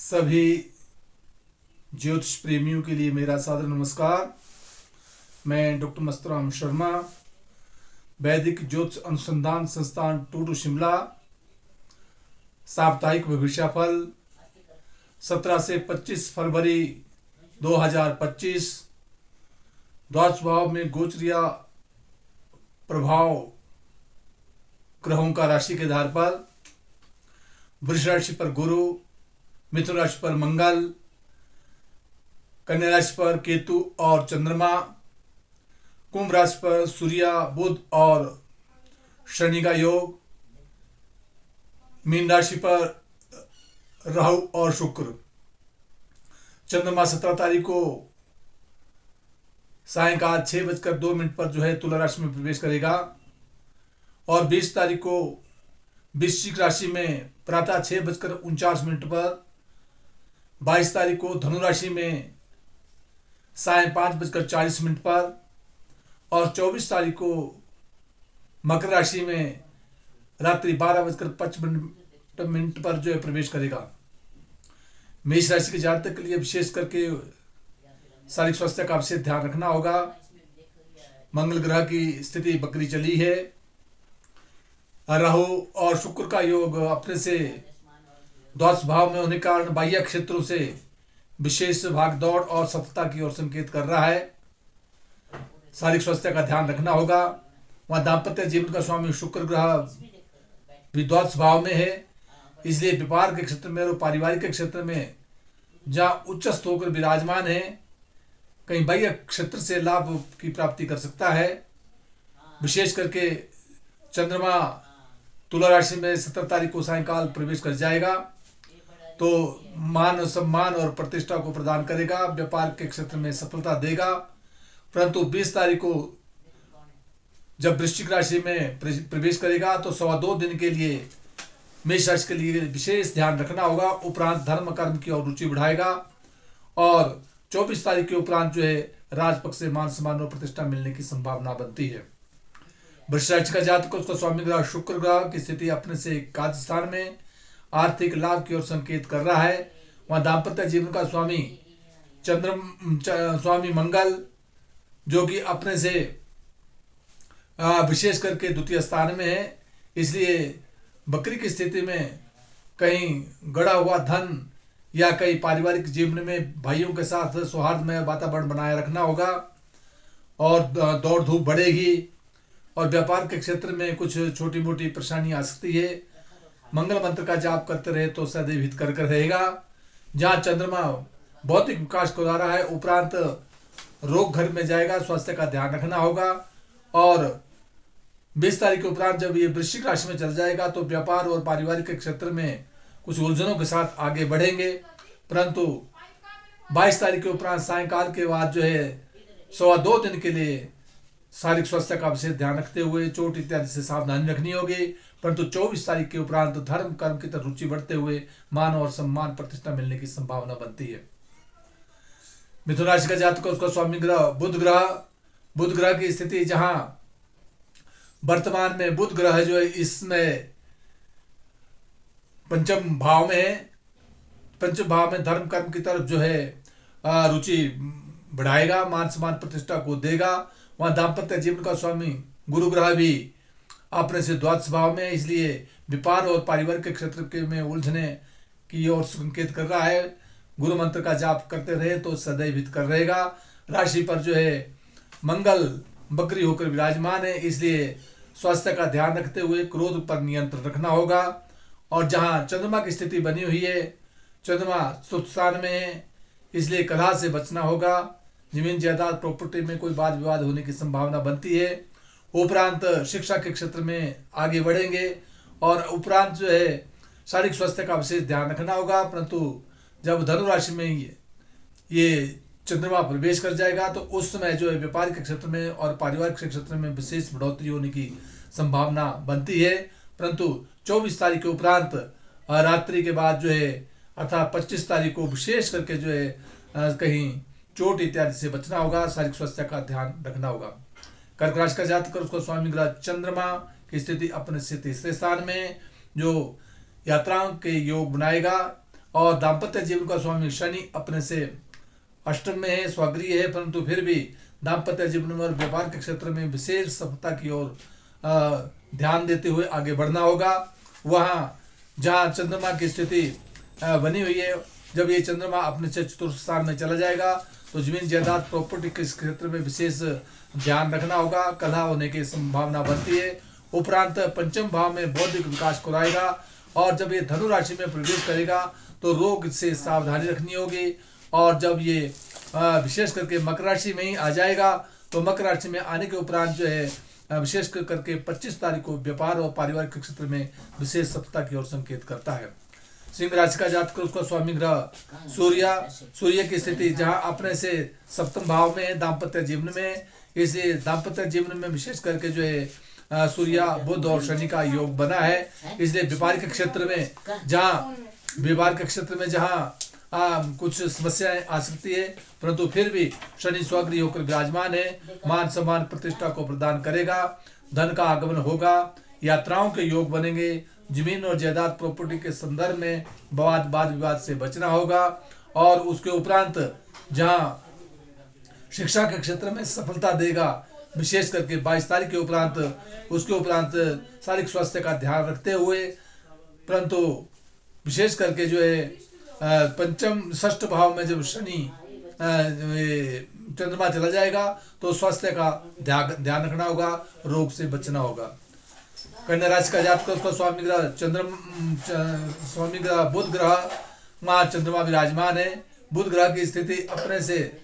सभी ज्योतिष प्रेमियों के लिए मेरा सादर नमस्कार। मैं डॉक्टर मस्तराम शर्मा, वैदिक ज्योतिष अनुसंधान संस्थान टूडू शिमला। साप्ताहिक भविष्यफल 17 से 25 फरवरी 2025। द्वादश भाव में गोचरिया प्रभाव ग्रहों का राशि के आधार पर वृष राशि पर गुरु, मिथुन राशि पर मंगल, कन्या राशि पर केतु और चंद्रमा, कुंभ राशि पर सूर्य, बुध और शनि का योग, मीन राशि पर राहु और शुक्र। चंद्रमा 17 तारीख को सायंकाल 6:02 पर जो है तुला राशि में प्रवेश करेगा और 20 तारीख को वृश्चिक राशि में प्रातः 6:49 पर, 22 तारीख को धनु राशि में साय 5:40 पर और 24 तारीख को मकर राशि में रात्रि 12:55 पर जो है प्रवेश करेगा। मेष राशि के जातक के लिए विशेष करके शारीरिक स्वास्थ्य का विशेष ध्यान रखना होगा। मंगल ग्रह की स्थिति बकरी चली है। राहु और शुक्र का योग अपने से द्वादश भाव में होने के कारण बाह्य क्षेत्रों से विशेष भागदौड़ और सफलता की ओर संकेत कर रहा है। शारीरिक स्वास्थ्य का ध्यान रखना होगा। वहाँ दाम्पत्य जीवन का स्वामी शुक्र ग्रह भी द्वादश भाव में है, इसलिए व्यापार के क्षेत्र में और पारिवारिक के क्षेत्र में जहाँ उच्चस्थ होकर विराजमान है, कहीं बाह्य क्षेत्र से लाभ की प्राप्ति कर सकता है। विशेष करके चंद्रमा तुला राशि में 17 तारीख को सायंकाल प्रवेश कर जाएगा तो मान सम्मान और प्रतिष्ठा को प्रदान करेगा, व्यापार के क्षेत्र में सफलता देगा। परंतु 20 तारीख को जब वृश्चिक राशि में प्रवेश करेगा तो 2.25 दिन के लिए मेष राशि के लिए विशेष ध्यान रखना होगा। उपरांत धर्म कर्म की ओर रुचि बढ़ाएगा और 24 तारीख के उपरांत जो है राजपक्ष से मान सम्मान और प्रतिष्ठा मिलने की संभावना बनती है। वृष राशि का जातक, उसका स्वामी ग्रह शुक्र ग्रह की स्थिति अपने से एकादश स्थान में आर्थिक लाभ की ओर संकेत कर रहा है। वहाँ दाम्पत्य जीवन का स्वामी मंगल जो कि अपने से विशेष करके द्वितीय स्थान में है, इसलिए बकरी की स्थिति में कहीं गड़ा हुआ धन या कहीं पारिवारिक जीवन में भाइयों के साथ सौहार्दमय वातावरण बनाए रखना होगा और दौड़ धूप बढ़ेगी और व्यापार के क्षेत्र में कुछ छोटी मोटी परेशानी आ सकती है। मंगल मंत्र का जाप करते रहे तो सदैव हितकर रहेगा। जहाँ चंद्रमा भौतिक विकास को ला रहा है, उपरांत रोग घर में जाएगा, स्वास्थ्य का ध्यान रखना होगा। और 20 तारीख के उपरांत जब ये वृश्चिक राशि में चल जाएगा तो व्यापार और पारिवारिक के क्षेत्र में कुछ उलझनों के साथ आगे बढ़ेंगे। परंतु 22 तारीख के उपरांत सायंकाल के बाद जो है 2.25 दिन के लिए शारीरिक स्वास्थ्य का विशेष ध्यान रखते हुए चोट इत्यादि से सावधानी रखनी होगी। परंतु 24 तारीख के उपरांत धर्म कर्म की तरफ रुचि बढ़ते हुए मान और सम्मान प्रतिष्ठा मिलने की संभावना बनती है। मिथुन राशि का जातक, उसका स्वामी ग्रह बुध ग्रह की स्थिति जहां वर्तमान में बुध ग्रह जो है इसमें पंचम भाव में है। पंचम भाव में धर्म कर्म की तरफ जो है रुचि बढ़ाएगा, मान सम्मान प्रतिष्ठा को देगा। वहाँ दाम्पत्य जीवन का स्वामी गुरु ग्रह भी अपने से द्वादश भाव में, इसलिए व्यापार और पारिवारिक के क्षेत्र के में उलझने की ओर संकेत कर रहा है। गुरु मंत्र का जाप करते रहे तो सदैव हित कर रहेगा। राशि पर जो है मंगल बकरी होकर विराजमान है, इसलिए स्वास्थ्य का ध्यान रखते हुए क्रोध पर नियंत्रण रखना होगा। और जहाँ चंद्रमा की स्थिति बनी हुई है, चंद्रमा चतुर्थ स्थान में है, इसलिए कलह से बचना होगा। जमीन जायदाद प्रॉपर्टी में कोई वाद विवाद होने की संभावना बनती है। उपरांत शिक्षा के क्षेत्र में आगे बढ़ेंगे और उपरांत जो है शारीरिक स्वास्थ्य का विशेष ध्यान रखना होगा। परंतु जब धनु राशि में ये चंद्रमा प्रवेश कर जाएगा तो उस समय जो है व्यापार के क्षेत्र में और पारिवारिक के क्षेत्र में विशेष बढ़ोतरी होने की संभावना बनती है। परंतु 24 तारीख के उपरांत रात्रि के बाद जो है अर्थात 25 तारीख को विशेष करके जो है कहीं चोट इत्यादि से बचना होगा, शारीरिक स्वास्थ्य का ध्यान रखना होगा। कर्क राशि का जातक, उसको स्वामी ग्रह चंद्रमा की स्थिति अपने से तीसरे स्थान में जो यात्राओं के योग बनाएगा और दाम्पत्य जीवन का स्वामी शनि अपने से अष्टम में है, स्वगृह है, परंतु फिर भी दाम्पत्य जीवन में और व्यापार के क्षेत्र में विशेष सफलता की ओर ध्यान देते हुए आगे बढ़ना होगा। वहाँ जहाँ चंद्रमा की स्थिति बनी हुई है, जब ये चंद्रमा अपने से चतुर्थ स्थान में चला जाएगा तो जमीन जायदाद प्रॉपर्टी के क्षेत्र में विशेष ध्यान रखना होगा, कलह होने की संभावना बनती है। उपरांत पंचम भाव में बौद्धिक विकास कराएगा और जब ये धनु राशि में प्रवेश करेगा तो रोग से सावधानी रखनी होगी। और जब ये विशेष करके मकर राशि में ही आ जाएगा तो मकर राशि में आने के उपरांत जो है विशेष करके 25 तारीख को व्यापार और पारिवारिक क्षेत्र में विशेष सफलता की ओर संकेत करता है। सिंह राशि का जातक, उसका स्वामी ग्रह सूर्य की स्थिति जहां अपने से सप्तम भाव में है दाम्पत्य जीवन में, इसे दाम्पत्य जीवन में विशेष करके जो है सूर्य बुध और शनि का योग बना है। इसलिए व्यापारिक क्षेत्र में जहां कुछ समस्याएं आ सकती है, परंतु फिर भी शनि स्वगृह होकर विराजमान है, मान सम्मान प्रतिष्ठा को प्रदान करेगा, धन का आगमन होगा, यात्राओं के योग बनेंगे, जमीन और जायदाद प्रॉपर्टी के संदर्भ में वाद विवाद से बचना होगा। और उसके उपरांत जहां शिक्षा के क्षेत्र में सफलता देगा, विशेष करके 22 तारीख के उपरांत, उसके उपरांत शारीरिक स्वास्थ्य का ध्यान रखते हुए, परंतु विशेष करके जो है पंचम षष्ठ भाव में जब शनि चंद्रमा चला जाएगा तो स्वास्थ्य का ध्यान रखना होगा, रोग से बचना होगा। कन्या राशि का जातक, उसका स्वामी ग्रह बुध ग्रह, वहाँ चंद्रमा विराजमान है। बुध ग्रह की स्थिति अपने से